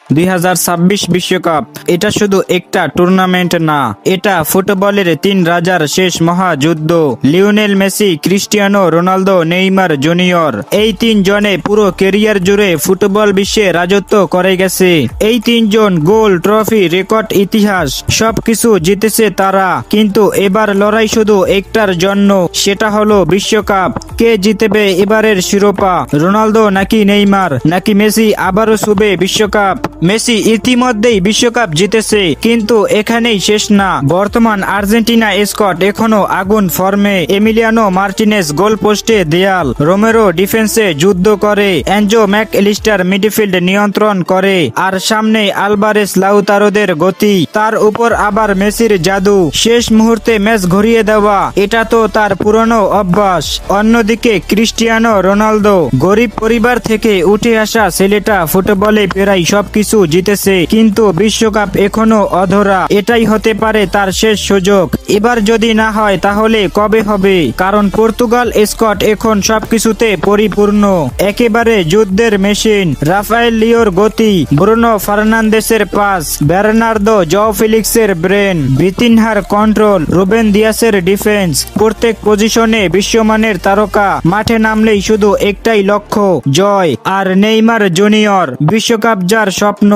2026 বিশ্বকাপ এটা শুধু একটা টুর্নামেন্ট না, এটা ফুটবলের তিন রাজার শেষ মহাযুদ্ধ। Lionel Messi, Cristiano Ronaldo, Neymar junior, এই তিনজনে পুরো ক্যারিয়ার জুড়ে ফুটবল বিশ্বে রাজত্ব করে গেছে। এই তিনজন গোল, ট্রফি, রেকর্ড, ইতিহাস সবকিছু জিতেছে তারা। কিন্তু এবার লড়াই শুধু একটার জন্য, সেটা হলো বিশ্বকাপ। কে জিতবে এবারের শিরোপা? রোনালদো নাকি নেইমার, নাকি মেসি আবারও ছুঁবে বিশ্বকাপ? মেসি ইতিমধ্যেই বিশ্বকাপ জিতেছে, কিন্তু এখানেই শেষ না। বর্তমান আর্জেন্টিনা স্কোয়াড এখনো আগুন ফর্মে। এমিলিয়ানো মার্টিনেজ গোল পোস্টে দেয়াল, রোমেরো ডিফেন্সে যুদ্ধ করে, এনজো ম্যাকঅ্যালিস্টার মিডফিল্ড নিয়ন্ত্রণ করে, আর সামনে আলভারেস লাউতারোদের গতি। তার উপর আবার মেসির জাদু, শেষ মুহূর্তে ম্যাচ ঘুরিয়ে দেওয়া, এটা তো তার পুরনো অভ্যাস। অন্যদিকে ক্রিস্টিয়ানো রোনালদো, গরিব পরিবার থেকে উঠে আসা ছেলেটা ফুটবলে প্রায় সবকিছু জিতেছে, কিন্তু বিশ্বকাপ এখনো অধরা। এটাই হতে পারে তার শেষ সুযোগ। এবার যদি না হয় তাহলে কবে হবে? কারণ পর্তুগাল স্কোয়াড এখন সবকিছুতে পরিপূর্ণ, একেবারে যুদ্ধের মেশিন। রাফায়েল লিওর গতি, Bruno ফার্নান্দেসের pass, Bernardo জও ফেলিক্সের brain, ভিতিনহার control, Ruben দিয়াসের defence, প্রত্যেক পজিশনে বিশ্বমানের তারকা। মাঠে নামলেই শুধু একটাই লক্ষ্য, জয়। আর নেইমার জুনিয়র, বিশ্বকাপ যার স্বপ্ন,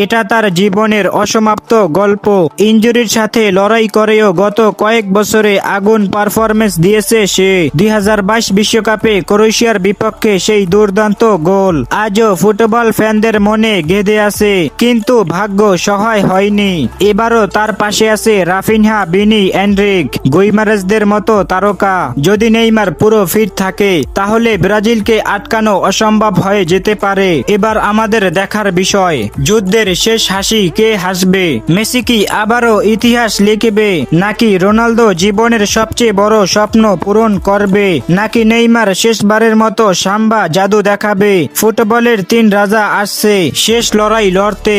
এটা তার জীবনের অসমাপ্ত গল্প। ইনজুরির সাথে লড়াই করেও গত কয়েক বছরে আগুন পারফরমেন্স দিয়েছে সে। 2022 বিশ্বকাপে ক্রোয়েশিয়ার বিপক্ষে সেই দুর্দান্ত গোল আজও ফুটবল ফ্যানদের মনে গেঁথে আছে। কিন্তু ভাগ্য সহায় হয়নি। এবারও তার পাশে আছে রাফিনহা, বিনি, এনরিক, গুইমারেজদের মতো তারকা। যদি নেইমার পুরো ফিট থাকে তাহলে ব্রাজিলকে আটকানো অসম্ভব হয়ে যেতে পারে। এবার আমাদের দেখার বিষয়, যুদ্ধের শেষ হাসি কে হাসবে? মেসি কি আবারও ইতিহাস লিখবে, নাকি রোনালদো জীবনের সবচেয়ে বড় স্বপ্ন পূরণ করবে, নাকি নেইমার শেষবারের মতো সাম্বা জাদু দেখাবে? ফুটবলের তিন রাজা আসছে শেষ লড়াই লড়তে।